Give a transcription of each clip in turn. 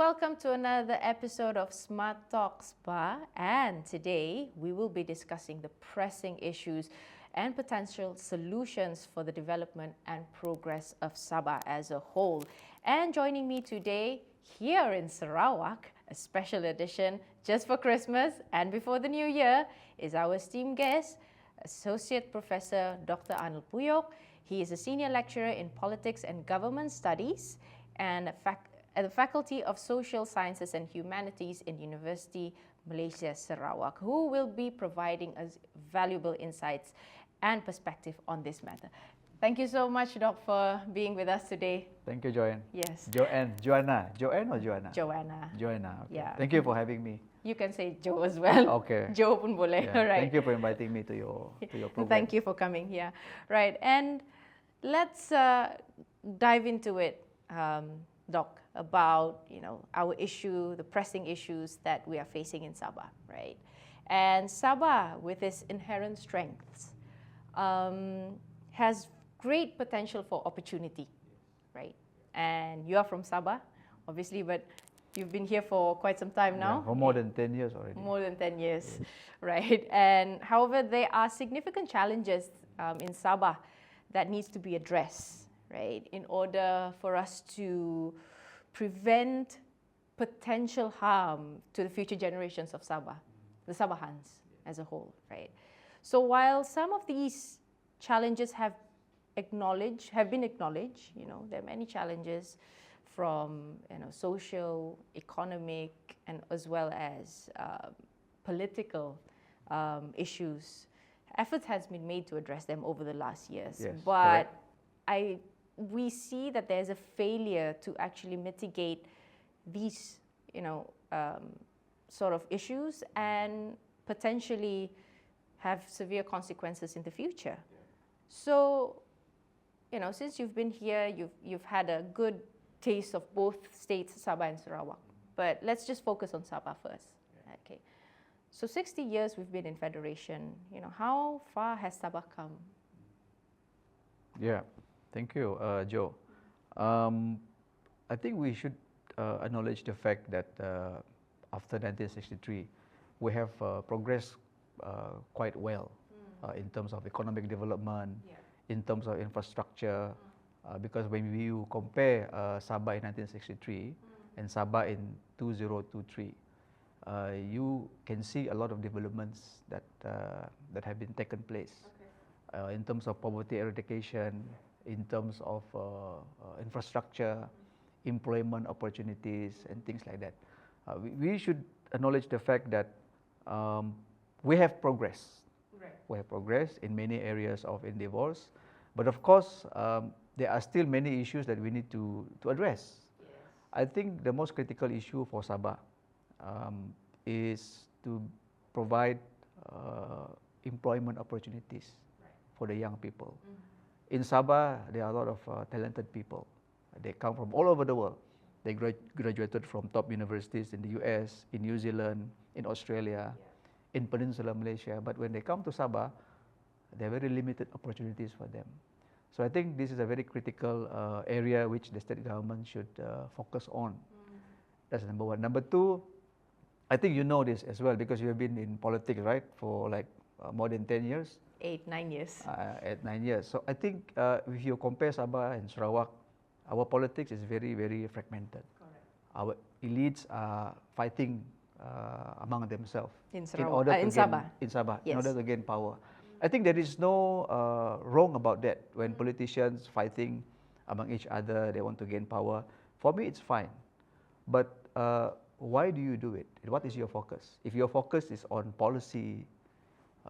welcome to another episode of Smart Talk Sabah. And today we will be discussing the pressing issues and potential solutions for the development and progress of Sabah as a whole. And joining me today here in Sarawak, a special edition just for Christmas and before the New Year, is our esteemed guest, Associate Professor Dr. Arnold Puyok. He is a Senior Lecturer in Politics and Government Studies and at the Faculty of Social Sciences and Humanities in University Malaysia Sarawak, who will be providing us valuable insights and perspective on this matter. Thank you so much, Doc, for being with us today. Thank you, Joanne. Yes. Joanna. Joanne or Joanna? Joanna. Joanna. Okay. Yeah. Thank you for having me. You can say Joe as well. Okay. Joe pun boleh. Yeah. All right. Thank you for inviting me to your program. Thank you for coming here. Right. And let's dive into it, Doc, about our issue, the pressing issues that we are facing in Sabah, right? And Sabah, with its inherent strengths, has great potential for opportunity, right? And you are from Sabah, obviously, but you've been here for quite some time now. Yeah, for more than 10 years already. More than 10 years, yes. Right? And however, there are significant challenges in Sabah that needs to be addressed, right? In order for us to prevent potential harm to the future generations of Sabah, the Sabahans as a whole, right? So while some of these challenges have been acknowledged, there are many challenges from social, economic, and as well as political issues. Efforts has been made to address them over the last years, yes, but we see that there's a failure to actually mitigate these, sort of issues and potentially have severe consequences in the future. So, since you've been here, you've had a good taste of both states, Sabah and Sarawak. But let's just focus on Sabah first. Okay. So 60 years we've been in federation. How far has Sabah come? Yeah. Thank you, Joe. I think we should acknowledge the fact that after 1963, we have progressed quite well in terms of economic development, in terms of infrastructure, because when you compare Sabah in 1963 and Sabah in 2023, you can see a lot of developments that have been taken place in terms of poverty eradication, in terms of infrastructure, employment opportunities, and things like that. We should acknowledge the fact that we have progressed. Right. We have progressed in many areas of endeavors, but of course, there are still many issues that we need to address. Yes. I think the most critical issue for Sabah is to provide employment opportunities for the young people. In Sabah, there are a lot of talented people. They come from all over the world. They graduated from top universities in the US, in New Zealand, in Australia, in Peninsular Malaysia. But when they come to Sabah, there are very limited opportunities for them. So I think this is a very critical area which the state government should focus on. That's number one. Number two, I think you know this as well because you have been in politics, right, for like more than 10 years. 8-9 years. 8-9 years. So I think if you compare Sabah and Sarawak, our politics is very, very fragmented. Correct. Our elites are fighting among themselves in Sabah. In order to gain power. I think there is no wrong about that when politicians fighting among each other, they want to gain power. For me, it's fine. But why do you do it? What is your focus? If your focus is on policy,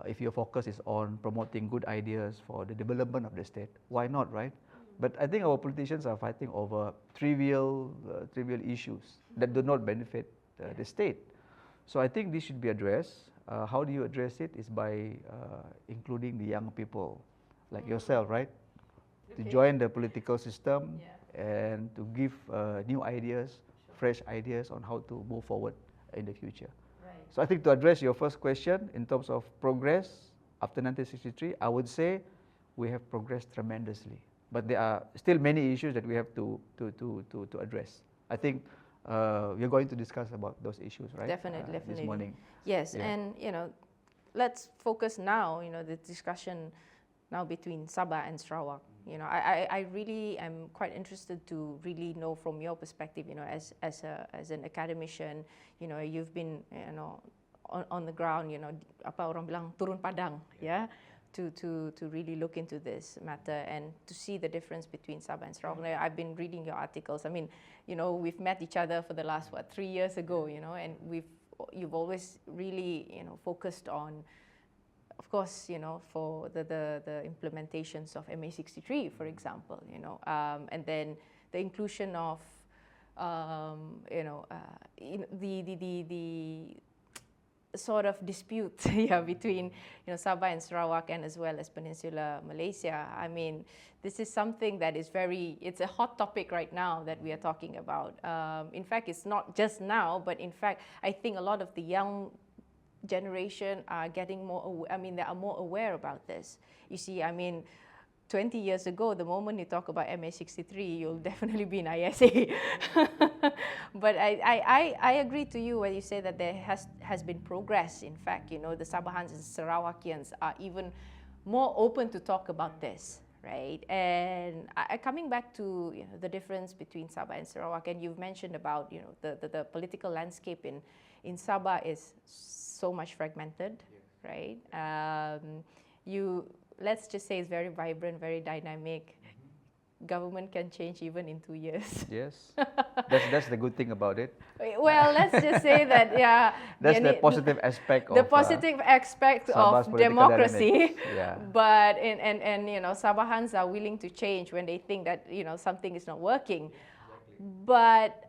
if your focus is on promoting good ideas for the development of the state, why not, right? But I think our politicians are fighting over trivial issues that do not benefit the state. So I think this should be addressed. How do you address it? Is by including the young people like yourself, right? To join the political system and to give new ideas, fresh ideas on how to move forward in the future. Right. So I think to address your first question in terms of progress after 1963, I would say we have progressed tremendously. But there are still many issues that we have to address. I think we're going to discuss about those issues, right? Definitely, This definitely. morning. Yes, Yeah. and let's focus now, the discussion now between Sabah and Sarawak. I really am quite interested to really know from your perspective, as an academician, you've been, on the ground, apa orang bilang turun padang, yeah, to really look into this matter and to see the difference between Sabah and Sarawak. I've been reading your articles. I mean, we've met each other for the last 3 years ago, and you've always really, focused on, of course, for the implementations of MA63, for example, and then the inclusion of, the sort of dispute between Sabah and Sarawak and as well as Peninsular Malaysia. I mean, this is something that is it's a hot topic right now that we are talking about. In fact, it's not just now, but in fact, I think a lot of the young generation are getting more, they are more aware about this. You see, 20 years ago, the moment you talk about MA63, you'll definitely be in ISA. But I agree to you when you say that there has been progress. In fact, the Sabahans and Sarawakians are even more open to talk about this, right? And coming back to the difference between Sabah and Sarawak, and you've mentioned about the political landscape in Sabah is so much fragmented, right? Let's just say it's very vibrant, very dynamic. Government can change even in 2 years. Yes, that's the good thing about it. Well, let's just say that, yeah. That's the positive aspect the positive aspect Sabah's of democracy. Yeah. But and Sabahans are willing to change when they think that something is not working. But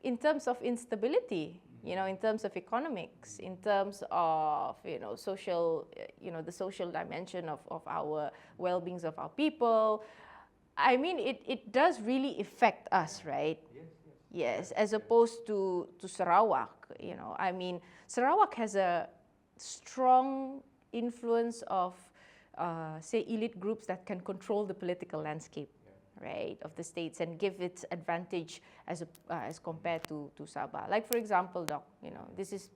in terms of instability, in terms of economics, in terms of social, the social dimension of our well-beings of our people, it does really affect us, right? Yes, as opposed to Sarawak. Sarawak has a strong influence of, say, elite groups that can control the political landscape, right, of the states and give its advantage as compared to Sabah. Like, for example, Doc, this is,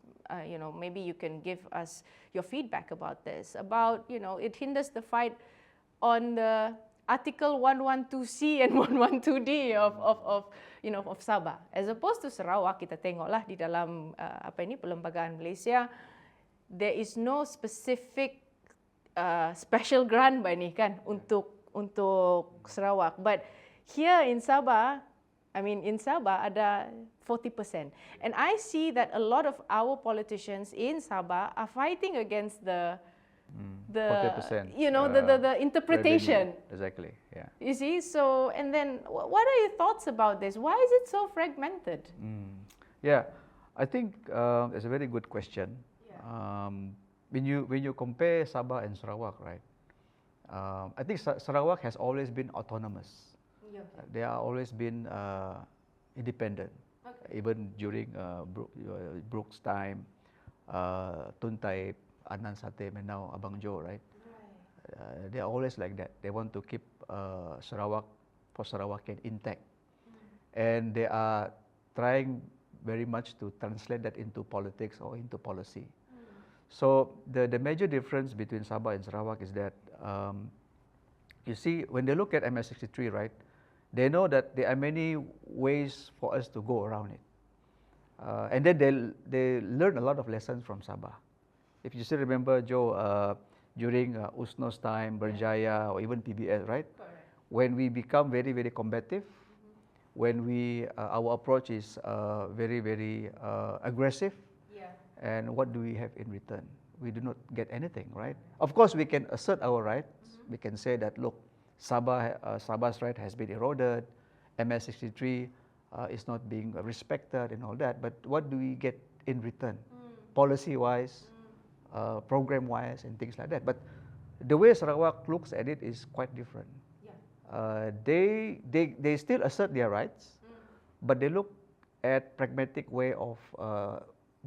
maybe you can give us your feedback about this. About, it hinders the fight on the Article 112C and 112D of Sabah. As opposed to Sarawak, kita tengoklah di dalam perlembagaan Malaysia, there is no specific special grant ni kan untuk Sarawak. But here in Sabah, in Sabah ada 40%. And I see that a lot of our politicians in Sabah are fighting against the 40%, the interpretation. Revenue. Exactly, yeah. You see, so, and then what are your thoughts about this? Why is it so fragmented? Yeah, I think it's a very good question. Yeah. When you compare Sabah and Sarawak, right? I think Sarawak has always been autonomous. Yeah. They are always been independent. Okay. Even during Brooks' time, Tun Taib, Adnan Satem, and now Abang Jo, right? They are always like that. They want to keep Sarawak for Sarawakian intact. And they are trying very much to translate that into politics or into policy. So the major difference between Sabah and Sarawak is that, you see, when they look at MS63, right, they know that there are many ways for us to go around it. And then they learn a lot of lessons from Sabah. If you still remember, Joe, during USNO's time, Berjaya, or even PBS, right? Correct. When we become very, very combative, when our approach is very, very aggressive, and what do we have in return? We do not get anything, right? Of course, we can assert our rights. We can say that, look, Sabah's right has been eroded, MS63 is not being respected and all that, but what do we get in return? Policy-wise, program-wise, and things like that. But the way Sarawak looks at it is quite different. They still assert their rights, but they look at pragmatic way of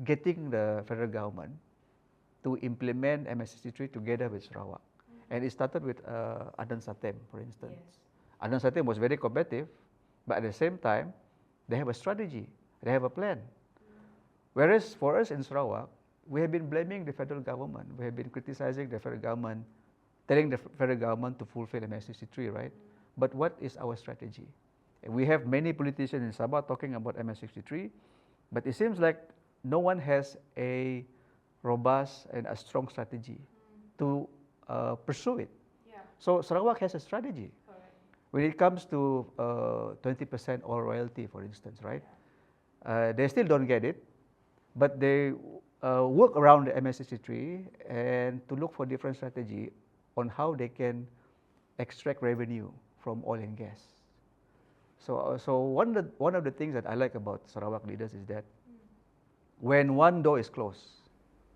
getting the federal government to implement MS63 together with Sarawak. And it started with Adnan Satem, for instance. Adnan Satem was very combative, but at the same time, They have a strategy. They have a plan. Whereas for us in Sarawak, we have been blaming the federal government. We have been criticizing the federal government, telling the federal government to fulfill MS63, right? But what is our strategy? We have many politicians in Sabah talking about MS63, but it seems like no one has a robust and a strong strategy to pursue it. Yeah. So Sarawak has a strategy. Correct. When it comes to 20% oil royalty, for instance, right? They still don't get it, but they work around the MS63 and to look for different strategy on how they can extract revenue from oil and gas. So one of the things that I like about Sarawak leaders is that when one door is closed,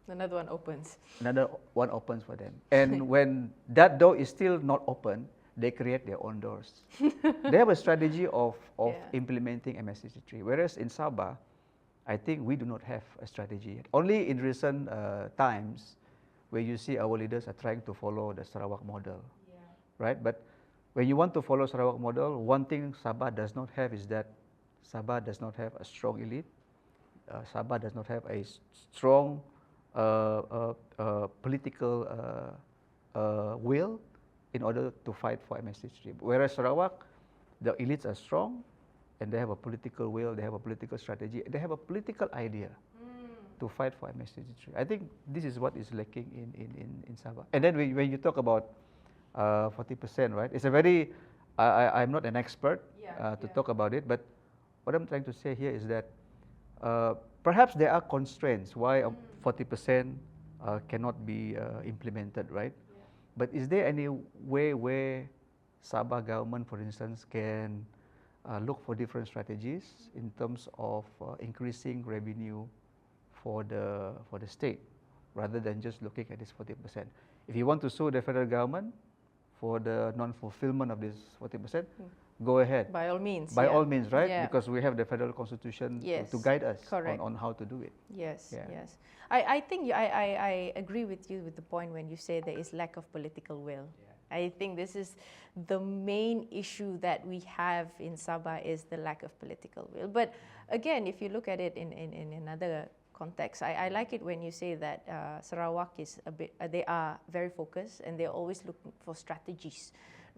Another one opens. another one opens for them. And when that door is still not open, they create their own doors. They have a strategy of implementing MS63. Whereas in Sabah, I think we do not have a strategy yet. Only in recent times where you see our leaders are trying to follow the Sarawak model, right? But when you want to follow Sarawak model, one thing Sabah does not have is that Sabah does not have a strong elite. Sabah does not have a strong political will in order to fight for MS63. Whereas Sarawak, the elites are strong and they have a political will, they have a political strategy, they have a political idea to fight for MS63. I think this is what is lacking in Sabah. And then when you talk about 40%, right? It's a very, I'm not an expert to talk about it, but what I'm trying to say here is that perhaps there are constraints why 40% cannot be implemented, right? But is there any way where Sabah government, for instance, can look for different strategies in terms of increasing revenue for the state, rather than just looking at this 40%? If you want to sue the federal government for the non-fulfillment of this 40%, go ahead. By all means. By all means, right? Yeah. Because we have the federal constitution to guide us on how to do it. Yes, yes. I think I agree with you with the point when you say there is lack of political will. I think this is the main issue that we have in Sabah, is the lack of political will. But again, if you look at it in another context, I like it when you say that Sarawak is a bit, they are very focused and they're always looking for strategies,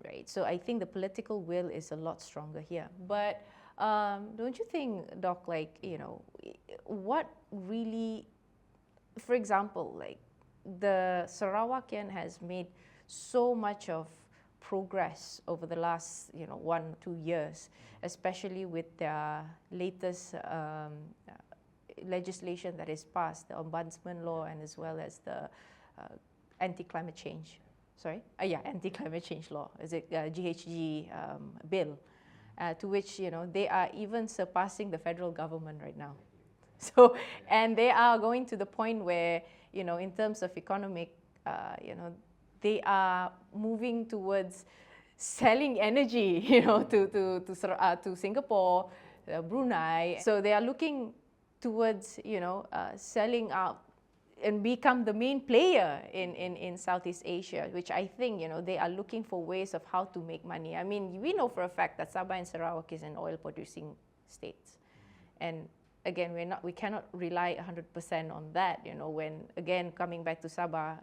right? So I think the political will is a lot stronger here. But don't you think, Doc, like, you know, what really, for example, like the Sarawakian has made so much of progress over the last 1-2 years, especially with the latest legislation that is passed, the ombudsman law, and as well as the anti-climate change. Anti-climate change law. Is it GHG bill? To which they are even surpassing the federal government right now. So, and they are going to the point where in terms of economic, they are moving towards selling energy, to Singapore, Brunei. So they are looking towards, selling out and become the main player in Southeast Asia, which I think, they are looking for ways of how to make money. I mean, we know for a fact that Sabah and Sarawak is an oil-producing states, and again, we cannot rely 100% on that. When again coming back to Sabah,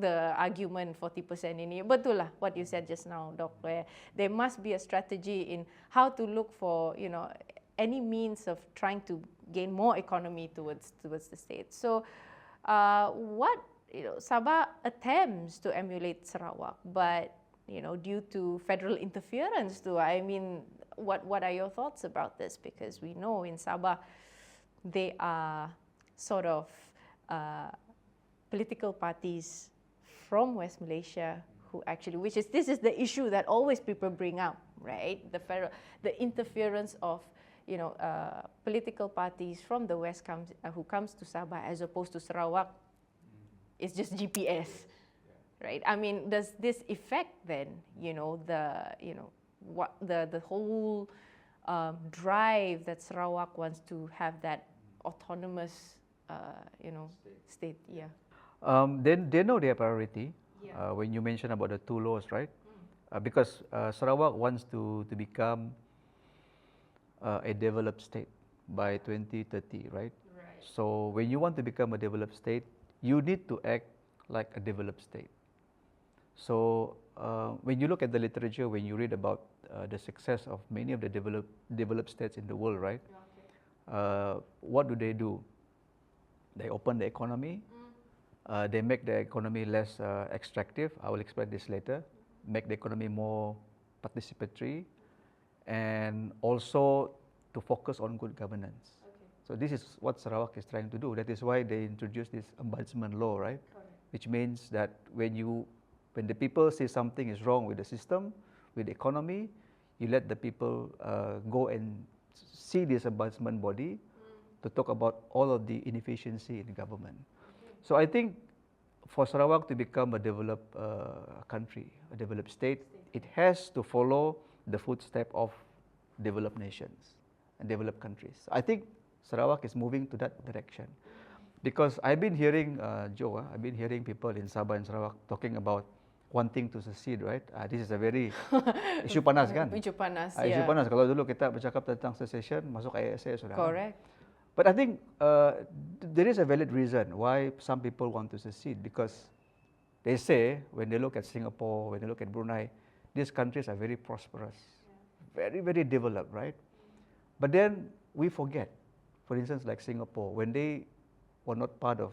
the argument 40% ini, betul lah what you said just now, Doc, where there must be a strategy in how to look for any means of trying to gain more economy towards the state. So what Sabah attempts to emulate Sarawak, but due to federal interference too. I mean, what are your thoughts about this? Because we know in Sabah they are sort of political parties from West Malaysia who actually, this is the issue that always people bring up, right? The interference of political parties from the West who comes to Sabah as opposed to Sarawak. It's just GPS, right? I mean, does this affect then, the whole drive that Sarawak wants to have that autonomous, state? Yeah. They know their priority. When you mention about the two laws, right? Because Sarawak wants to become a developed state by 2030, right? Right. So when you want to become a developed state, you need to act like a developed state. So when you look at the literature, when you read about the success of many of the developed states in the world, right? What do? They open the economy. They make the economy less extractive. I will explain this later. Make the economy more participatory, and also to focus on good governance. So this is what Sarawak is trying to do. That is why they introduced this ombudsman law, right? Which means that when the people say something is wrong with the system, with the economy, you let the people go and see this ombudsman body to talk about all of the inefficiency in the government. So I think for Sarawak to become a developed country, a developed state, it has to follow the footstep of developed nations and developed countries. I think Sarawak is moving to that direction. Because I've been hearing, Joe, I've been hearing people in Sabah and Sarawak talking about wanting to secede, right? This is a very isu panas kan? Isu panas, Isu panas. Kalau dulu kita bercakap tentang secession, masuk ISA sudah. Correct. But I think there is a valid reason why some people want to secede, because they say when they look at Singapore, when they look at Brunei, these countries are very prosperous, very, very developed, right? But then we forget, for instance, like Singapore, when they were not part of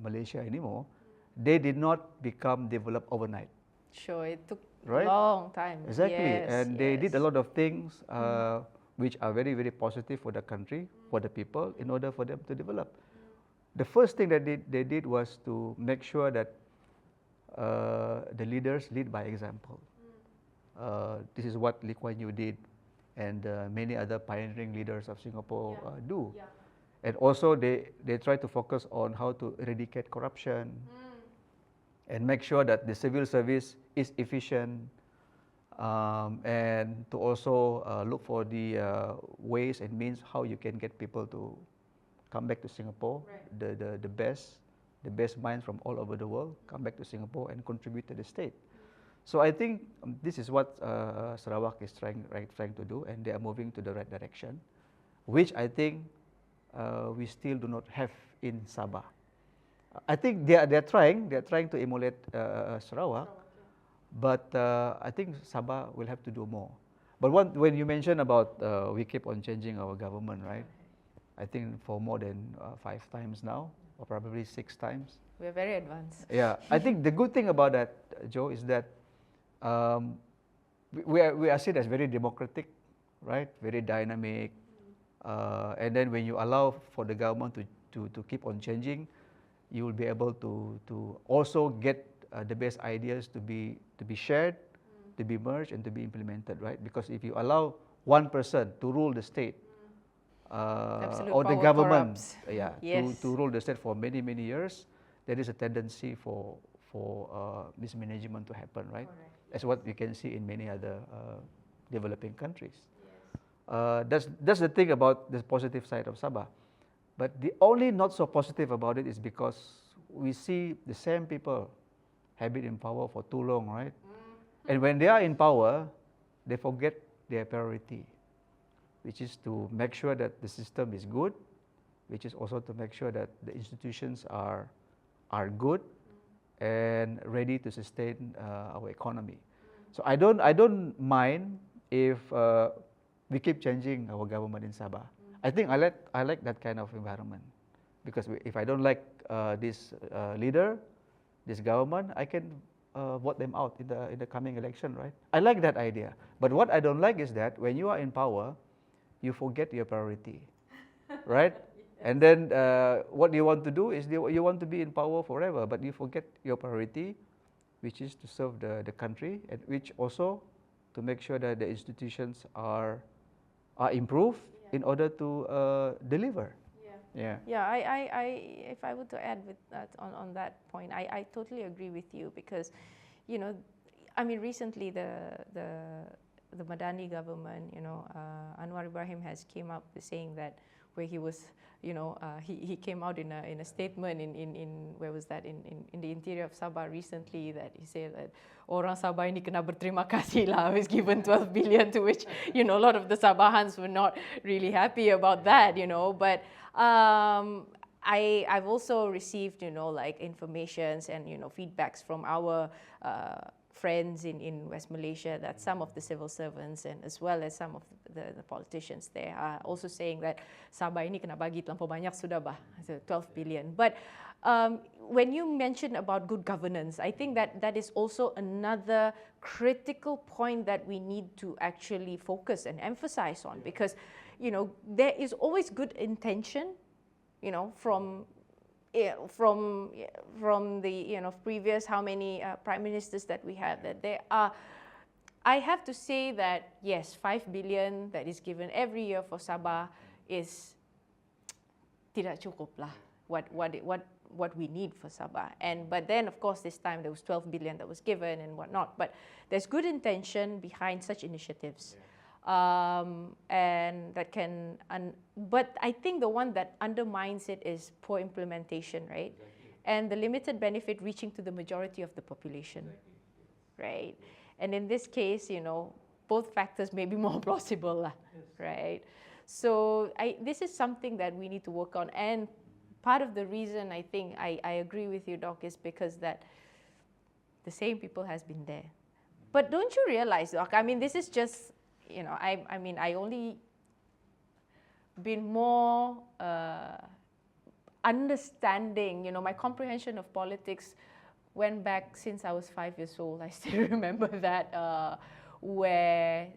Malaysia anymore, they did not become developed overnight. Sure, it took Right? a long time. Exactly, Yes, and they did a lot of things which are very, very positive for the country, for the people, in order for them to develop. The first thing that they did was to make sure that the leaders lead by example. This is what Lee Kuan Yew did, and many other pioneering leaders of Singapore do. And also they try to focus on how to eradicate corruption and make sure that the civil service is efficient, and to also look for the ways and means how you can get people to come back to Singapore, the best minds from all over the world come back to Singapore and contribute to the state. So I think this is what Sarawak is trying to do, and they are moving to the right direction, which I think we still do not have in Sabah. I think they are trying to emulate Sarawak, but I think Sabah will have to do more. But when you mention about we keep on changing our government, right? I think for more than 5 times now, or probably 6 times. We're very advanced. Yeah, I think the good thing about that, Joe, is that we are seen as very democratic, right? Very dynamic, and then when you allow for the government to keep on changing, you will be able to also get the best ideas to be shared, to be merged, and to be implemented, right? Because if you allow one person to rule the state, or the government, to rule the state for many years, there is a tendency for mismanagement to happen, right? That's what you can see in many other developing countries. That's the thing about the positive side of Sabah. But the only not so positive about it is because we see the same people have been in power for too long, right? And when they are in power, they forget their priority, which is to make sure that the system is good, which is also to make sure that the institutions are good and ready to sustain our economy. So I don't mind if we keep changing our government in Sabah. I think I like that kind of environment, because if I don't like this leader, this government, I can vote them out in the coming election, right? I like that idea. But what I don't like is that when you are in power, you forget your priority, right? And then what you want to do is you want to be in power forever, but you forget your priority, which is to serve the country, and which also to make sure that the institutions are improved in order to deliver. I if I were to add with that on that point, I totally agree with you, because, you know, I mean, recently the Madani government, Anwar Ibrahim has came up saying that where he was, he came out in a statement in where was that, in the interior of Sabah recently, that he said that orang Sabah ini kena berterima kasih lah, was given 12 billion, to which, a lot of the Sabahans were not really happy about that, but I've also received, like informations and, feedbacks from our friends in West Malaysia, that some of the civil servants and as well as some of the politicians there are also saying that Sabah ini kena bagi terlampau banyak sudah bah, so 12 billion. But when you mentioned about good governance, I think that is also another critical point that we need to actually focus and emphasize on, because, there is always good intention, from the previous how many prime ministers that we have, that there are. I have to say that yes, 5 billion that is given every year for Sabah is tidak cukup lah. What we need for Sabah, but then of course this time there was 12 billion that was given and whatnot. But there's good intention behind such initiatives. And that can, but I think the one that undermines it is poor implementation, right? And the limited benefit reaching to the majority of the population, right? And in this case, both factors may be more plausible, right? So this is something that we need to work on. And part of the reason I think I agree with you, Doc, is because that the same people has been there. But don't you realize, Doc, I mean, this is just, I only been more understanding, my comprehension of politics went back since I was 5 years old. I still remember that, where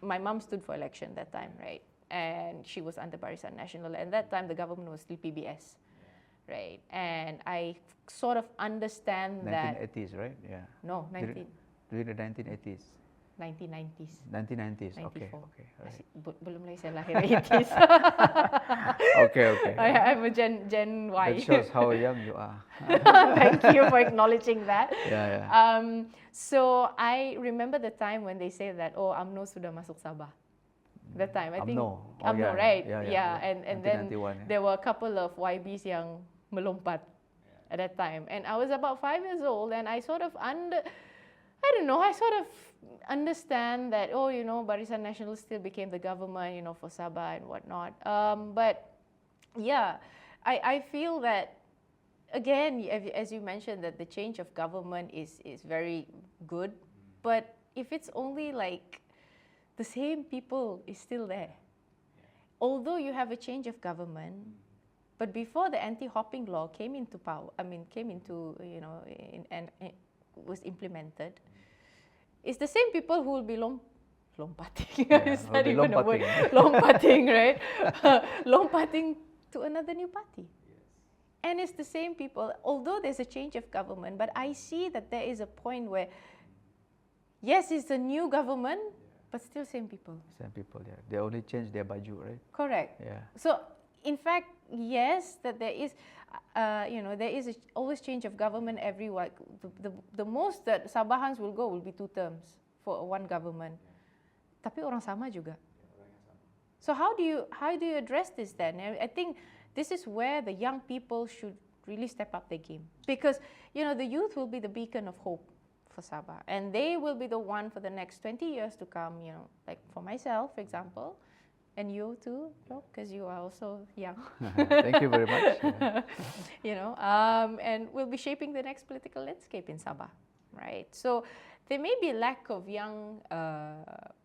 my mom stood for election that time, right? And she was under Barisan Nasional, and that time the government was still PBS, right? And I sort of understand 1980s, right? Yeah. No, During the 1980s. 1990s. 1990s, 94. okay. All right. Belum lagi saya lahir 80s. Okay. I'm a Gen Y. That shows how young you are. Thank you for acknowledging that. Yeah. So I remember the time when they say that, UMNO sudah masuk Sabah. That time, I think UMNO, right? Yeah. And then there were a couple of YBs yang melompat at that time, and I was about 5 years old, and I sort of understand that, Barisan Nasional still became the government, for Sabah and whatnot. But yeah, I feel that, again, as you mentioned, that the change of government is very good. But if it's only like the same people is still there, although you have a change of government, but before the anti-hopping law came into power, was implemented, it's the same people who will be lompating. Is that even a word? Lompating, right? Lompating to another new party. Yes. And it's the same people, although there's a change of government, but I see that there is a point where, yes, it's a new government, but still same people. Same people, yeah. They only change their baju, right? Correct. Yeah. So, in fact, yes, that there is, there is always change of government every week. The most that Sabahans will go will be 2 terms for one government. Tapi orang sama juga. So how do you address this then? I think this is where the young people should really step up their game, because the youth will be the beacon of hope for Sabah, and they will be the one for the next 20 years to come. Like for myself, for example. And you too, because you are also young. Thank you very much. And we'll be shaping the next political landscape in Sabah, right? So there may be a lack of young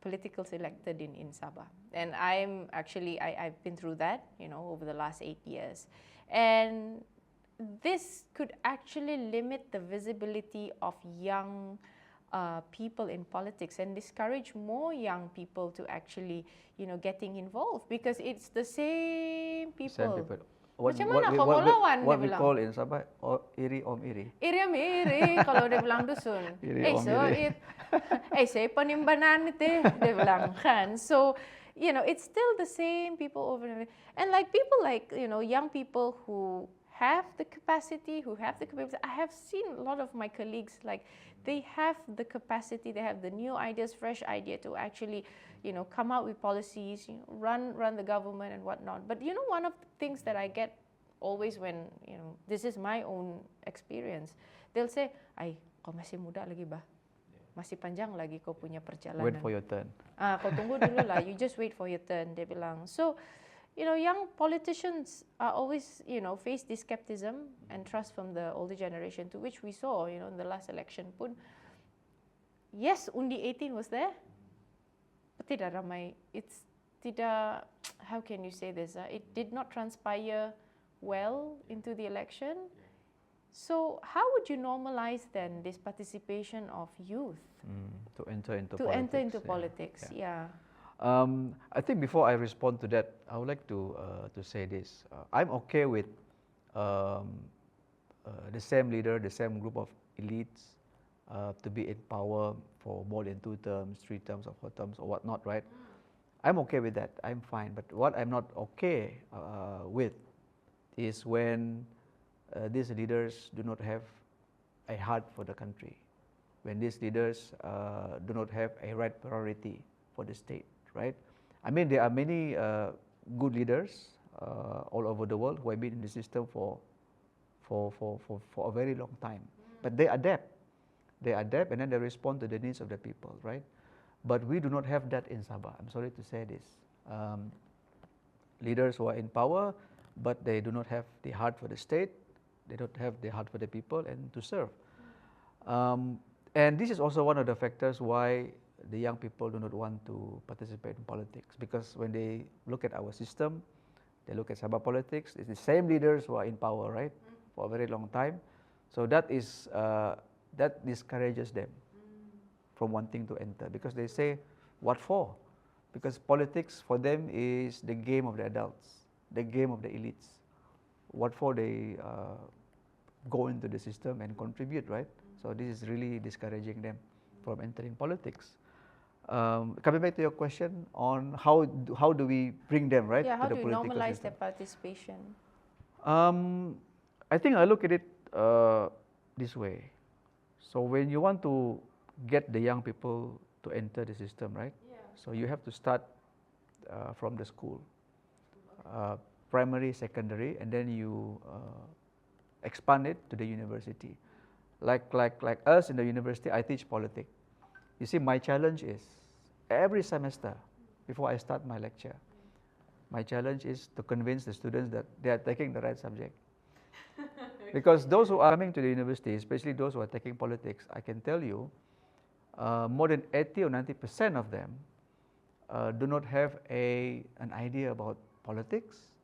politicals elected in Sabah, and I've been through that, over the last 8 years, and this could actually limit the visibility of young people in politics and discourage more young people to actually, getting involved, because it's the same people. Same people. What we call in Sabah, iri om iri. Iri om iri, kalau dia bilang dusun. Saya penimbangan itu, dia bilang kan. So, it's still the same people over and over. And like people like, young people who have the capacity, who have the capacity. I have seen a lot of my colleagues, like, they have the capacity, they have the new ideas, fresh idea to actually, come out with policies, run the government and whatnot. But one of the things that I get always when, this is my own experience, they'll say, "Ay, kau masih muda lagi bah, masih panjang lagi kau punya perjalanan. Wait for your turn." Kau tunggu dulu lah, you just wait for your turn, dia bilang. So, young politicians are always, face this skepticism and trust from the older generation, to which we saw, in the last election pun. Yes, Undi 18 was there, but tidak ramai. It's tidak, how can you say this? It did not transpire well into the election. So how would you normalize then this participation of youth to enter into politics? Yeah. I think before I respond to that, I would like to say this. I'm okay with the same leader, the same group of elites to be in power for more than 2 terms, 3 terms, or 4 terms, or whatnot, right? I'm okay with that. I'm fine. But what I'm not okay with is when these leaders do not have a heart for the country, when these leaders do not have a right priority for the state, right? I mean, there are many good leaders all over the world who have been in the system for a very long time, but they adapt, and then they respond to the needs of the people, right? But we do not have that in Sabah. I'm sorry to say this. Leaders who are in power, but they do not have the heart for the state. They don't have the heart for the people and to serve. And this is also one of the factors why the young people do not want to participate in politics, because when they look at our system, they look at Sabah politics, it's the same leaders who are in power, right, for a very long time. So that is that discourages them from wanting to enter, because they say, what for? Because politics for them is the game of the adults, the game of the elites. What for they go into the system and contribute, right? So this is really discouraging them from entering politics. Coming back to your question on how do we bring them, right, Yeah, how to do the you political normalize system? their participation? I think I look at it this way. So when you want to get the young people to enter the system, right? Yeah. So you have to start from the school, primary, secondary, and then you expand it to the university. Like us in the university, I teach politics. You see, my challenge is every semester before I start my lecture, my challenge is to convince the students that they are taking the right subject. Because those who are coming to the university, especially those who are taking politics, I can tell you, more than 80 or 90% of them do not have an idea about politics,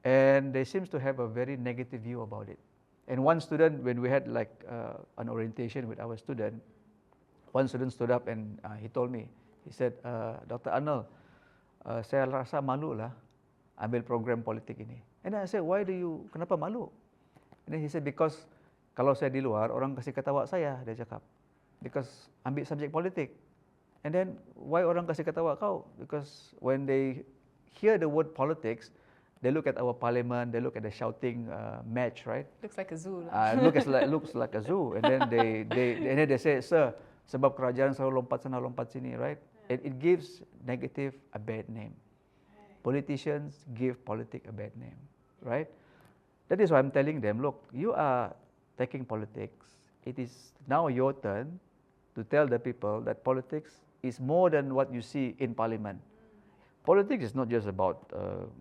and they seem to have a very negative view about it. And one student, when we had like an orientation with our student, one student stood up and he told me, he said, Dr. Arnold, saya rasa malu lah ambil program politik ini. And then I said, kenapa malu? And then he said, because kalau saya di luar, orang kasih ketawa saya, dia cakap. Because ambil subjek politik. And then, why orang kasih ketawa kau? Because when they hear the word politics, they look at our parliament, they look at the shouting match, right? Looks like a zoo. Looks like a zoo. And then they say, sir, sebab kerajaan selalu lompat sana, lompat sini, right? Yeah. It gives negative a bad name. Politicians give politics a bad name, right? That is why I'm telling them, look, you are taking politics. It is now your turn to tell the people that politics is more than what you see in parliament. Politics is not just about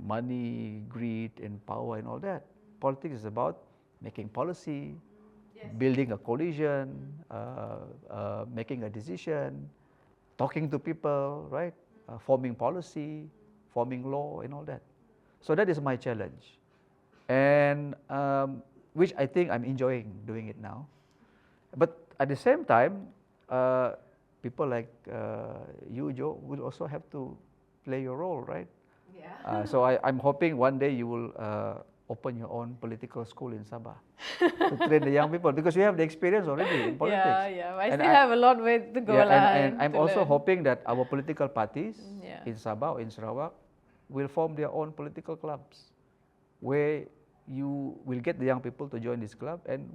money, greed, and power and all that. Politics is about making policy, building a coalition, making a decision, talking to people, right? Forming policy, forming law, and all that. So that is my challenge, and which I think I'm enjoying doing it now. But at the same time, people like you, Joe, will also have to play your role, right? Yeah. So I'm hoping one day you will open your own political school in Sabah to train the young people, because you have the experience already in politics. Yeah. I still have a lot way to go. And I'm also hoping that our political parties in Sabah or in Sarawak will form their own political clubs, where you will get the young people to join this club, and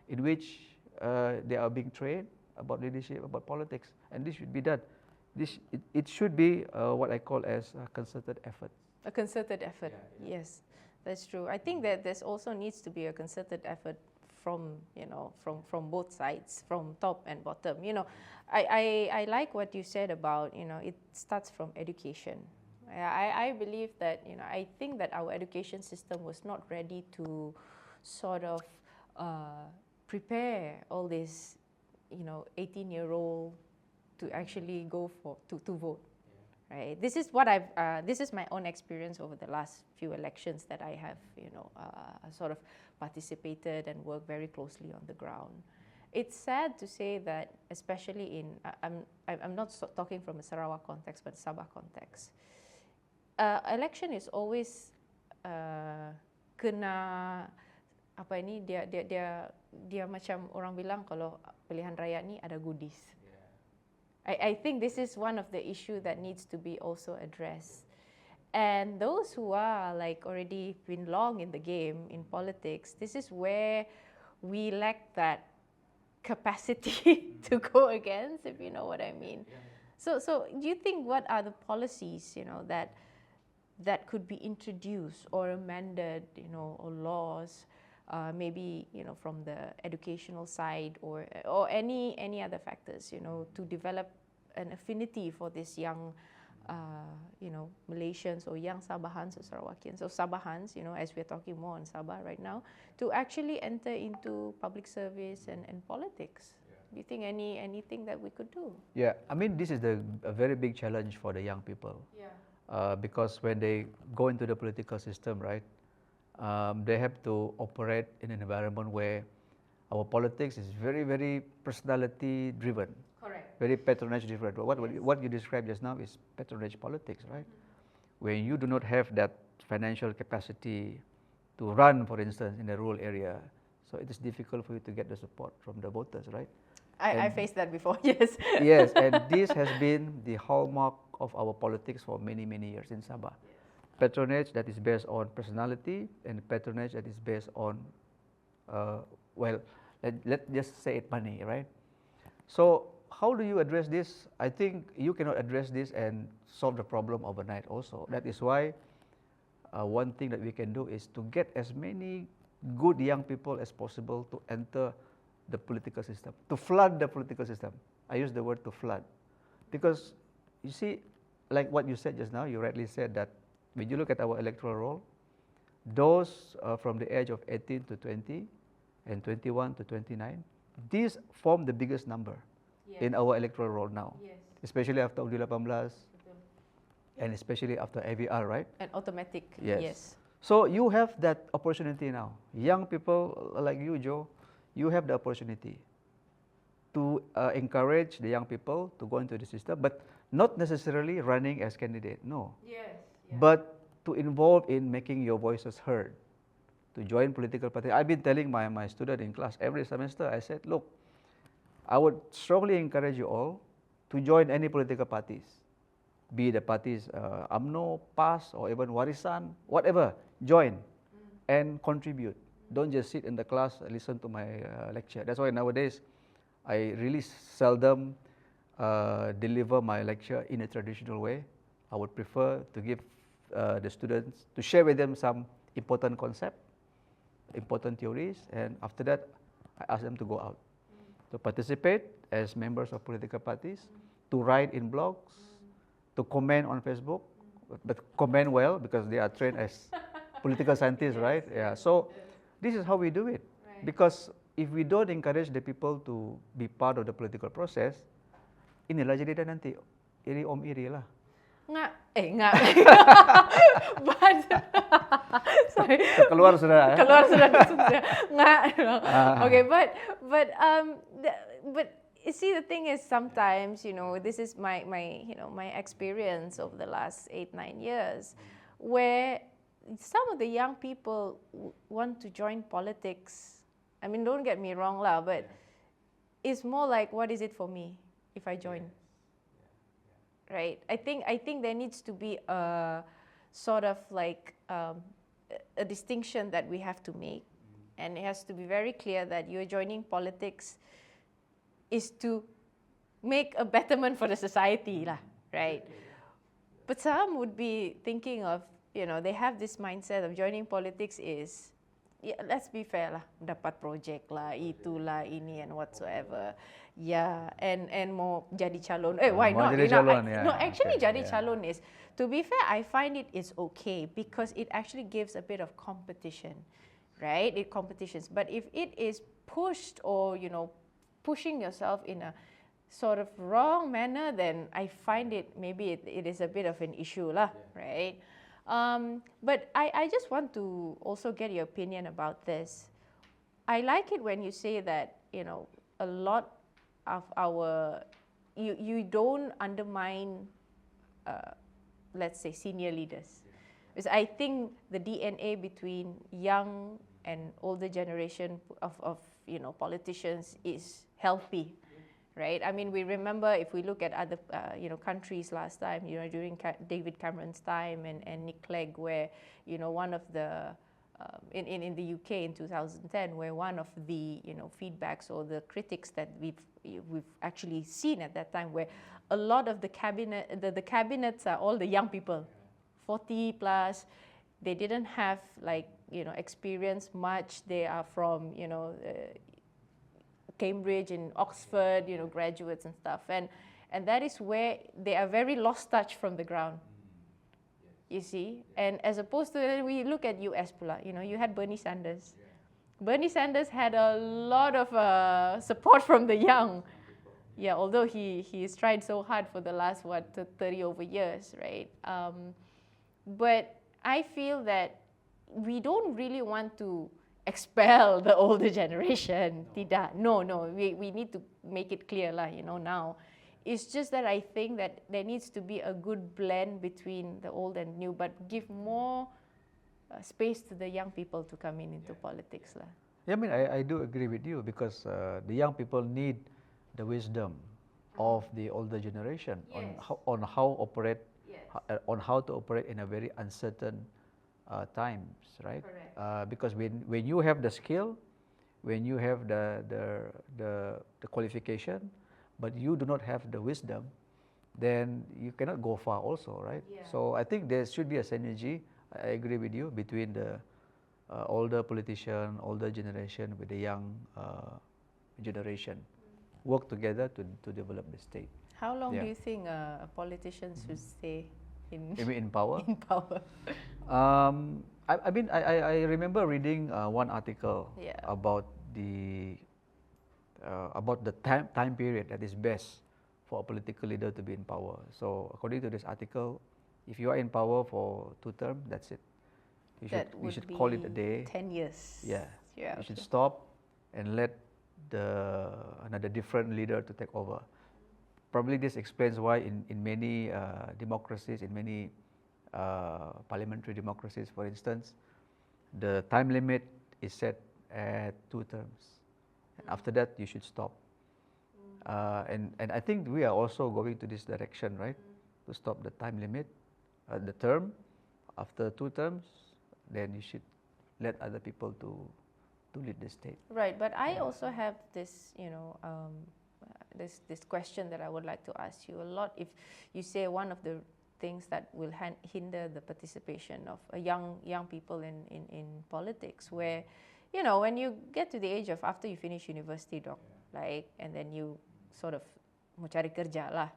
in which they are being trained about leadership, about politics, and this should be done. It should be what I call as a concerted effort. A concerted effort, yes, that's true. I think that there's also needs to be a concerted effort from, from both sides, from top and bottom. I like what you said about, it starts from education. I believe that, I think that our education system was not ready to sort of prepare all these, 18-year-old to actually go to vote. Right. This is what this is my own experience over the last few elections that I have, sort of participated and worked very closely on the ground. It's sad to say that, especially in, I'm not talking from a Sarawak context, but Sabah context. Election is always kena apa ini dia macam orang bilang kalau pilihan raya ni ada goodies. I think this is one of the issue that needs to be also addressed. And those who are like already been long in the game in politics, this is where we lack that capacity to go against, if you know what I mean. So do you think what are the policies, that could be introduced or amended, or laws, maybe from the educational side or any other factors, to develop an affinity for this young, Malaysians or young Sabahans or Sarawakians, or Sabahans, as we're talking more on Sabah right now, to actually enter into public service and politics. Do you think anything that we could do? Yeah, I mean, this is a very big challenge for the young people. Because when they go into the political system, right, they have to operate in an environment where our politics is very, very personality driven. Correct. Very patronage driven. What you described just now is patronage politics, right? When you do not have that financial capacity to run, for instance, in a rural area, so it is difficult for you to get the support from the voters, right? I faced that before, yes. Yes, and this has been the hallmark of our politics for many, many years in Sabah. Patronage that is based on personality, and patronage that is based on, let's just say it, money, right? So how do you address this? I think you cannot address this and solve the problem overnight also. That is why one thing that we can do is to get as many good young people as possible to enter the political system, to flood the political system. I use the word to flood. Because you see, like what you said just now, you rightly said that when you look at our electoral roll, those from the age of 18 to 20 and 21 to 29, these form the biggest number in our electoral roll now, especially after Undi 18 and especially after AVR, right? And automatic, yes. So you have that opportunity now. Young people like you, Joe, you have the opportunity to encourage the young people to go into the system, but not necessarily running as candidate, no. But to involve in making your voices heard, to join political parties. I've been telling my student in class every semester, I said, look, I would strongly encourage you all to join any political parties, be the parties UMNO, PAS, or even Warisan, whatever, join and contribute. Don't just sit in the class and listen to my lecture. That's why nowadays I really seldom deliver my lecture in a traditional way. I would prefer to give the students, to share with them some important concept, important theories, and after that I ask them to go out, to participate as members of political parties, to write in blogs, to comment on Facebook, but comment well because they are trained as political scientists, right? Yeah. So this is how we do it. Because if we don't encourage the people to be part of the political process, inilah jadi dia nanti iri om iri lah. Nggak. But sorry. Keluar sudah. Keluar sudah. Nggak. Okay, but you see, the thing is, sometimes, this is my experience over the last 8-9 years, where some of the young people want to join politics. I mean, don't get me wrong lah, but it's more like, what is it for me if I join? Right? I think there needs to be a sort of like a distinction that we have to make, and it has to be very clear that you're joining politics is to make a betterment for the society lah, right? But some would be thinking of, they have this mindset of joining politics is, let's be fair lah, dapat project lah, itulah, ini and whatsoever. Yeah, and mau jadi calon. Why not? Jadi calon, yeah. No, actually Okay, jadi calon is, to be fair, I find it is okay because it actually gives a bit of competition, right? Competitions. But if it is pushed or, pushing yourself in a sort of wrong manner, then I find it, maybe it is a bit of an issue lah, right? But I just want to also get your opinion about this. I like it when you say that, a lot of you don't undermine, let's say, senior leaders. Because I think the DNA between young and older generation of politicians is healthy, right? I mean, we remember, if we look at other countries last time, during David Cameron's time and Nick Clegg, where one of the in the UK in 2010, where one of the feedbacks or the critics that we've actually seen at that time, where a lot of the cabinets are all the young people, 40 plus. They didn't have experience much. They are from Cambridge and Oxford, graduates and stuff, and that is where they are very lost touch from the ground. You see, and as opposed to, we look at US pula, you had Bernie Sanders. Bernie Sanders had a lot of support from the young. Yeah, although he's tried so hard for the last 30 over years, right? But I feel that we don't really want to expel the older generation. Tidak. No. We need to make it clear lah, now. It's just that I think that there needs to be a good blend between the old and new, but give more space to the young people to come into politics lah. Yeah, I mean, I do agree with you, because the young people need the wisdom of the older generation on how to operate in a very uncertain times, right? Because when you have the skill, when you have the qualification, but you do not have the wisdom, then you cannot go far also, right? Yeah. So I think there should be a synergy, I agree with you, between the older politician, older generation with the young generation. Work together to develop the state. How long do you think politicians should stay in power? In power. I remember reading one article about the time period that is best for a political leader to be in power. So according to this article, if you are in power for 2 terms, that's it. You should call it a day. 10 years. Yeah. You should stop and let another different leader to take over. Probably this explains why in many democracies, in many parliamentary democracies, for instance, the time limit is set at 2 terms. And after that, you should stop. And I think we are also going to this direction, right? To stop the time limit, the term. After 2 terms, then you should let other people to lead the state. Right, but I also have this, this question that I would like to ask you a lot. If you say one of the things that will hinder the participation of young people in politics, where, when you get to the age of after you finish university, and then you sort of mau cari kerja lah,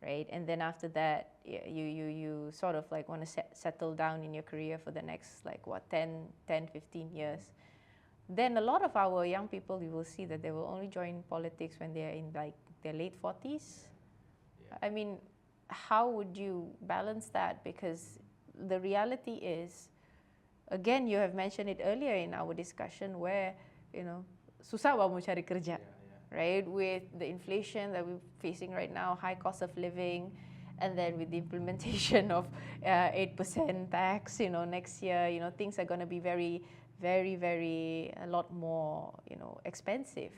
right? And then after that, you sort of want to settle down in your career for the next 10, 15 years. Then a lot of our young people, you will see that they will only join politics when they are in their late 40s. I mean, how would you balance that? Because the reality is, again, you have mentioned it earlier in our discussion, where susah mau cari kerja, right? With the inflation that we're facing right now, high cost of living, and then with the implementation of 8% tax, next year, things are going to be very, very a lot more, expensive.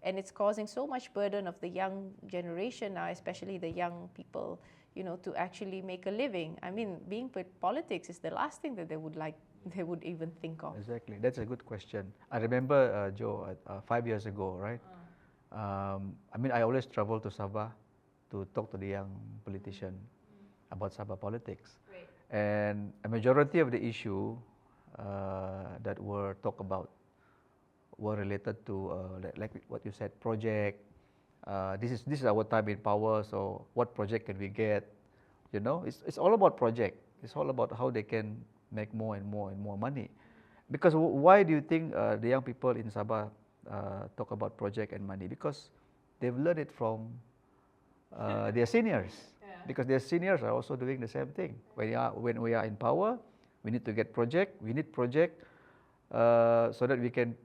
And it's causing so much burden of the young generation now, especially the young people, to actually make a living. I mean, being with politics is the last thing that they would even think of. Exactly, that's a good question. I remember, Joe, 5 years ago, right? I mean, I always travel to Sabah to talk to the young politician about Sabah politics. Right. And a majority of the issue that were talked about were related to, like what you said, project. This is our time in power, so what project can we get? It's all about project. It's all about how they can make more and more and more money. Because why do you think the young people in Sabah talk about project and money? Because they've learned it from their seniors. Yeah. Because their seniors are also doing the same thing. When we are in power, we need to get project. We need project so that we can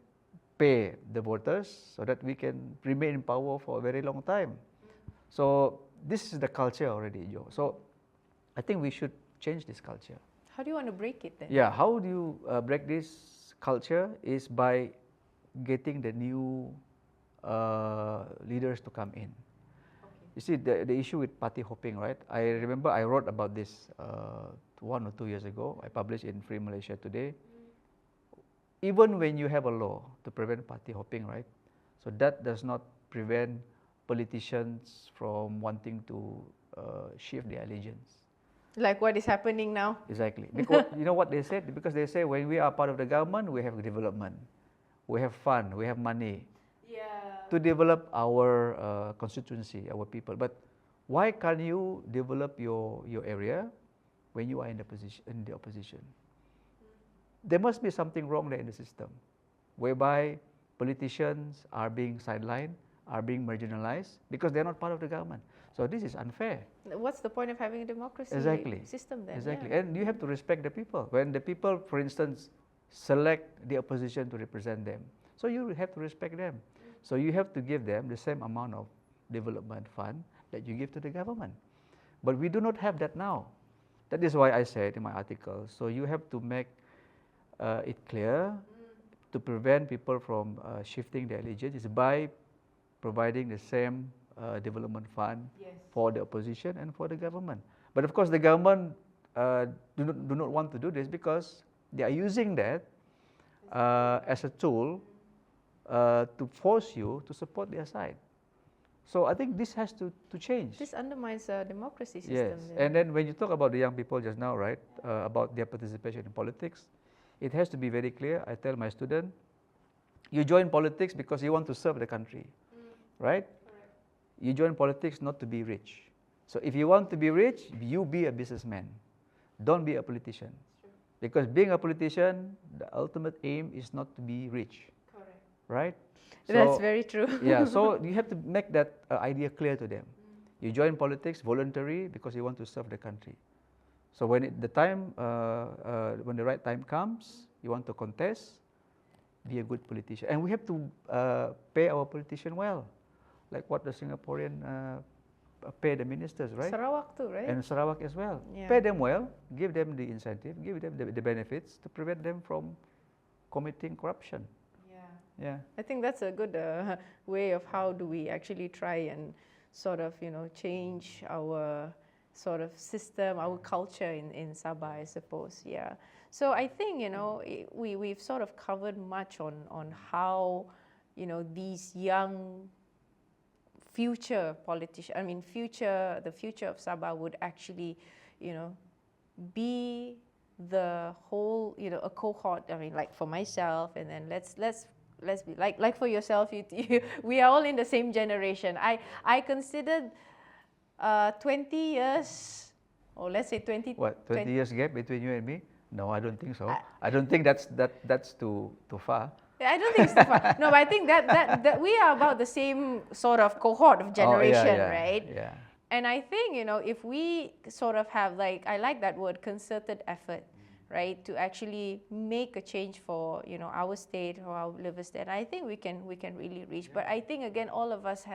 pay the voters, so that we can remain in power for a very long time. So this is the culture already, Joe. So I think we should change this culture. How do you want to break it then? Yeah, how do you break this culture is by getting the new leaders to come in. Okay. You see, the issue with party hopping, right? I remember I wrote about this 1 or 2 years ago. I published in Free Malaysia Today. Even when you have a law to prevent party hopping, right? So that does not prevent politicians from wanting to shift their allegiance. Like what is happening now? Exactly. Because you know what they said? Because they say when we are part of the government, we have development, we have fun, we have money to develop our constituency, our people. But why can't you develop your area when you are in the opposition? There must be something wrong there in the system, whereby politicians are being sidelined, are being marginalized because they're not part of the government. So this is unfair. What's the point of having a democracy system then? Exactly. Yeah. And you have to respect the people. When the people, for instance, select the opposition to represent them, so you have to respect them. So you have to give them the same amount of development fund that you give to the government. But we do not have that now. That is why I said in my article, so you have to make it clear to prevent people from shifting their allegiance is by providing the same development fund for the opposition and for the government. But of course, the government do not want to do this because they are using that as a tool to force you to support their side. So I think this has to change. This undermines the democracy system. Yes, then. and then when you talk about the young people just now, right, about their participation in politics, it has to be very clear. I tell my student, you join politics because you want to serve the country, right? Correct. You join politics not to be rich. So if you want to be rich, you be a businessman. Don't be a politician. Because being a politician, the ultimate aim is not to be rich. Correct. Right? So, that's very true. Yeah, so you have to make that idea clear to them. You join politics voluntary because you want to serve the country. So when when the right time comes, you want to contest, be a good politician. And we have to pay our politician well, like what the Singaporean pay the ministers, right? Sarawak too, right? And Sarawak as well. Yeah. Pay them well, give them the incentive, give them the benefits to prevent them from committing corruption. Yeah. I think that's a good way of how do we actually try and sort of, change our sort of system, our culture in Sabah, I suppose. Yeah. So I think, we've sort of covered much on how, these young future politicians, the future of Sabah would actually, be the whole, a cohort. Like for myself, and then let's be like for yourself, we are all in the same generation. I considered 20 years, or let's say 20. What, 20 years gap between you and me? No, I don't think so. I don't think that's too far. I don't think it's too far. No, but I think that we are about the same sort of cohort of generation, right? Yeah. And I think, if we sort of have I like that word, concerted effort, right, to actually make a change for our state or our liver state, I think we can really reach. But I think again, all of us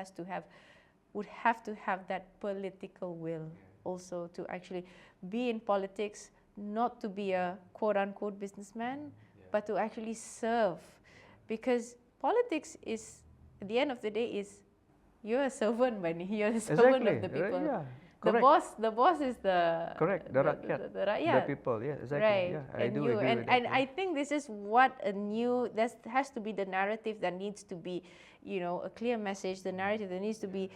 would have to have that political will also to actually be in politics, not to be a quote unquote businessman, but to actually serve, because politics is, at the end of the day, is you're a servant, Bani. You're a servant of the people. Correct. the boss is the Correct. The rakyat. the rakyat. The people. Yeah, exactly. Right. Yeah, I And do you agree with that. and Yeah. I think this is what a new that has to be the narrative that needs to be, a clear message, the narrative that needs to be,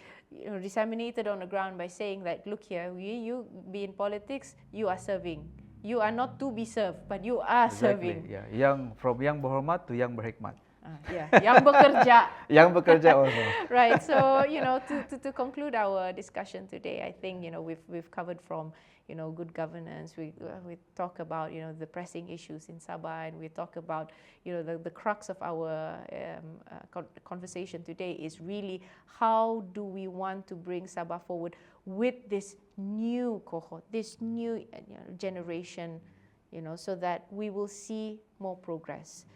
disseminated on the ground by saying that, look here, you be in politics, you are serving. You are not to be served, but you are Exactly. serving. Yeah. Yang berhormat to yang berhikmat. Yeah, yang bekerja. Yang bekerja also. Right. So, to conclude our discussion today, I think, we've covered from, good governance. We talk about, the pressing issues in Sabah, and we talk about, the crux of our conversation today is really how do we want to bring Sabah forward with this new cohort, this new generation, so that we will see more progress.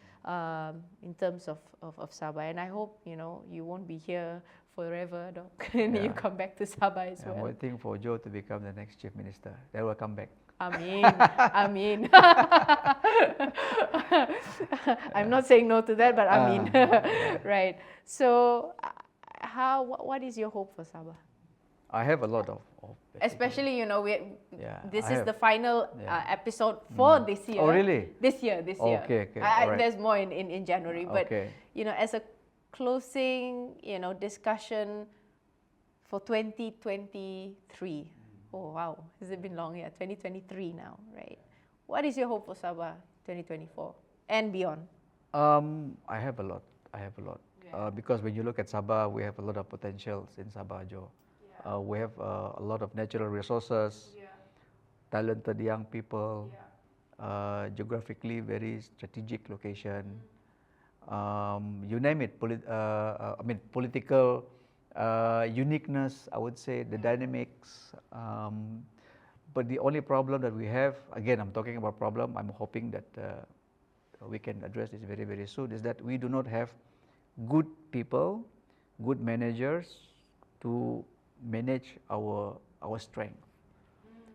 In terms of Sabah, and I hope you won't be here forever, Doc. And you come back to Sabah as well. I'm waiting for Joe to become the next chief minister. Then we'll come back. Amin, amin. I'm not saying no to that, but amin. Right. So, what is your hope for Sabah? I have a lot of Especially, this is have. the final episode for this year. Oh, really? This year. Okay, all right. There's more in January, but Okay. as a closing, discussion for 2023. Oh wow, has it been long? Yeah, 2023 now, right? What is your hope for Sabah 2024 and beyond? I have a lot. Because when you look at Sabah, we have a lot of potentials in Sabah, Joe. We have a lot of natural resources, talented young people, geographically very strategic location. You name it. Political uniqueness, I would say, the dynamics. But the only problem that we have, again, I'm talking about problem. I'm hoping that we can address this very, very soon. Is that we do not have good people, good managers to manage our strength.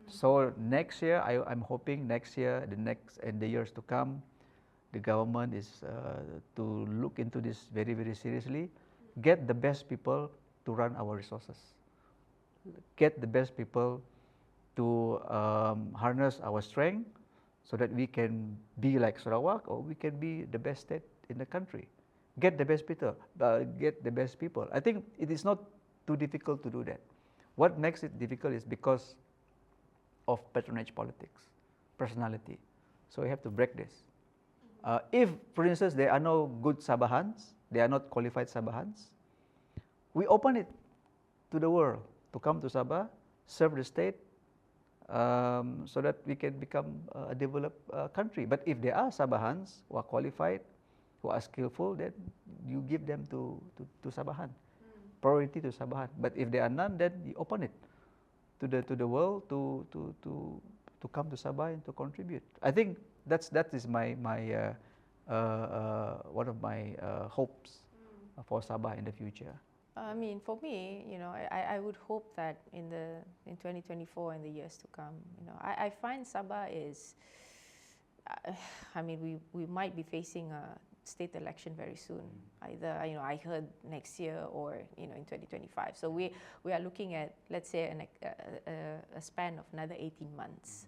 So next year, I'm hoping next year, the years to come, the government is to look into this very, very seriously. Get the best people to run our resources. Get the best people to harness our strength, so that we can be like Sarawak, or we can be the best state in the country. Get the best people. I think it is not too difficult to do that. What makes it difficult is because of patronage politics, personality. So we have to break this. If, for instance, there are no good Sabahans, they are not qualified Sabahans, we open it to the world to come to Sabah, serve the state, so that we can become a developed country. But if there are Sabahans who are qualified, who are skillful, then you give them to Sabahan. Priority to Sabahan. But if there are none, then you open it to the world to come to Sabah and to contribute. I think that is my one of my hopes for Sabah in the future. I mean, for me, I would hope that in 2024 and the years to come, I find Sabah is, we might be facing a state election very soon. Either, I heard next year or, in 2025. So we are looking at, let's say, a span of another 18 months.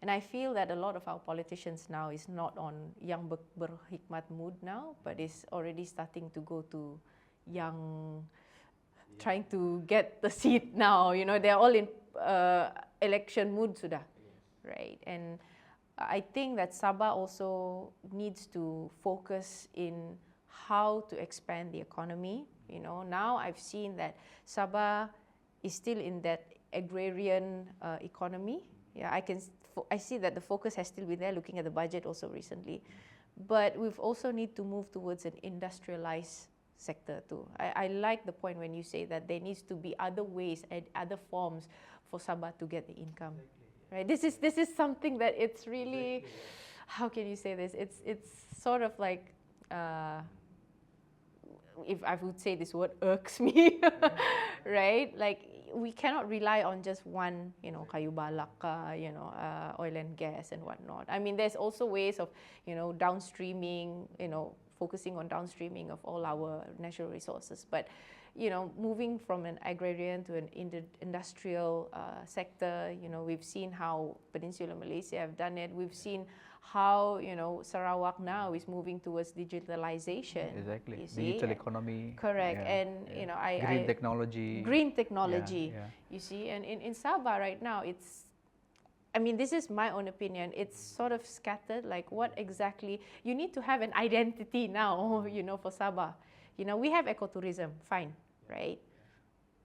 And I feel that a lot of our politicians now is not on yang berhikmat mood now, but is already starting to go to young, trying to get the seat now. They're all in election mood sudah, right? And I think that Sabah also needs to focus in how to expand the economy. Now I've seen that Sabah is still in that agrarian economy. Yeah, I see that the focus has still been there, looking at the budget also recently. But we've also need to move towards an industrialized sector too. I like the point when you say that there needs to be other ways and other forms for Sabah to get the income. Right? This is something that it's really, how can you say this? It's sort of like, if I would say this word, irks me, right? Like, we cannot rely on just one, kayu balak, oil and gas and whatnot. I mean, there's also ways of, downstreaming, focusing on downstreaming of all our natural resources. But, moving from an agrarian to an industrial sector, we've seen how Peninsular Malaysia have done it. We've seen how, Sarawak now is moving towards digitalization. Exactly. You see? Digital economy. Correct. Yeah, And, yeah. Green technology. Green technology, Yeah. you see. And in Sabah right now, this is my own opinion, it's sort of scattered, like what exactly, you need to have an identity now, for Sabah. We have ecotourism, fine, right?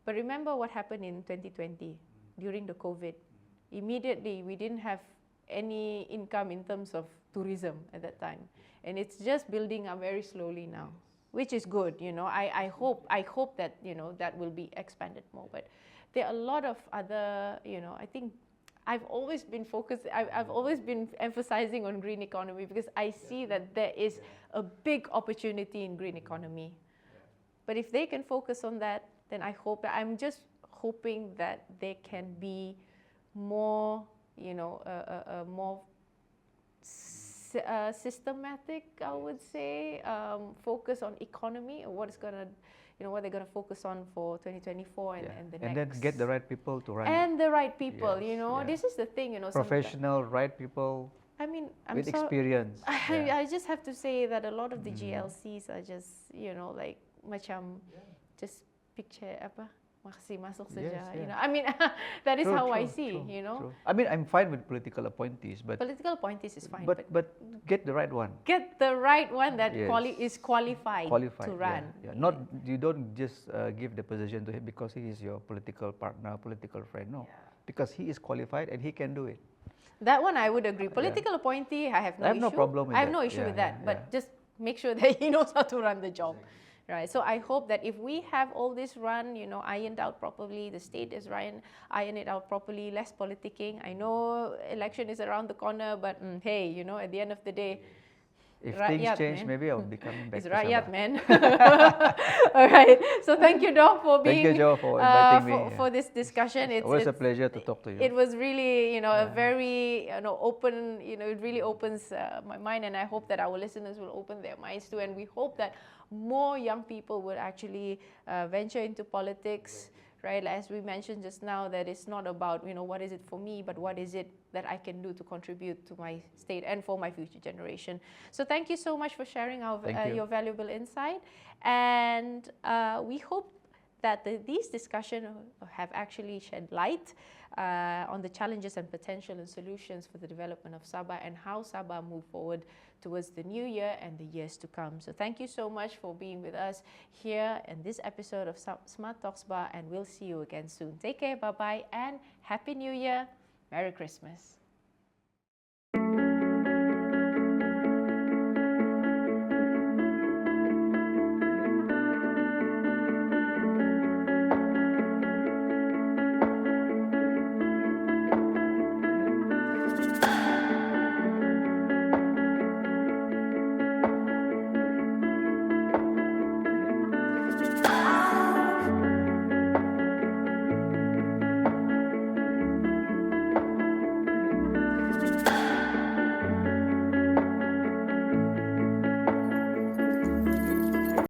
But remember what happened in 2020 during the COVID. Immediately, we didn't have any income in terms of tourism at that time. And it's just building up very slowly now, which is good, I hope that, that will be expanded more. But there are a lot of other, I think I've always been I've always been emphasizing on green economy because I see that there is a big opportunity in green economy. But if they can focus on that, then I'm just hoping that there can be more, more systematic, I would say, focus on economy and what they're going to focus on for 2024 and the next. And then get the right people to run and the right people, Yes, this is the thing, professional, right people I'm with experience. I just have to say that a lot of the GLCs are just, like macam just picture apa masih masuk saja, that is how I see, True. I'm fine with political appointees, but political appointees is fine, but get the right one. Get the right one that Yes. is qualified to run. Not you don't just give the position to him because he is your political partner, political friend. No, because he is qualified and he can do it. That one I would agree. Political appointee, I have no issue. No problem with I have that. no issue with that. But yeah. just make sure that he knows how to run the job. Right. So I hope that if we have all this run, ironed out properly, the state is iron it out properly, less politicking. I know election is around the corner, but hey, at the end of the day, if rakyat, things change, man. maybe I'll be coming back It's to rakyat, Sabah. man. All right. So thank you, Doc, for being. Thank you, Jo, for inviting me. For this discussion. It's always a pleasure to talk to you. It was really, a very, open. It really opens my mind, and I hope that our listeners will open their minds too. And we hope that more young people would actually venture into politics. Right, as we mentioned just now, that it's not about, what is it for me, but what is it that I can do to contribute to my state and for my future generation. So thank you so much for sharing your valuable insight. And we hope that these discussions have actually shed light on the challenges and potential and solutions for the development of Sabah and how Sabah move forward towards the new year and the years to come. So thank you so much for being with us here in this episode of Smart Talks Bar, and we'll see you again soon. Take care, bye-bye, and Happy New Year. Merry Christmas.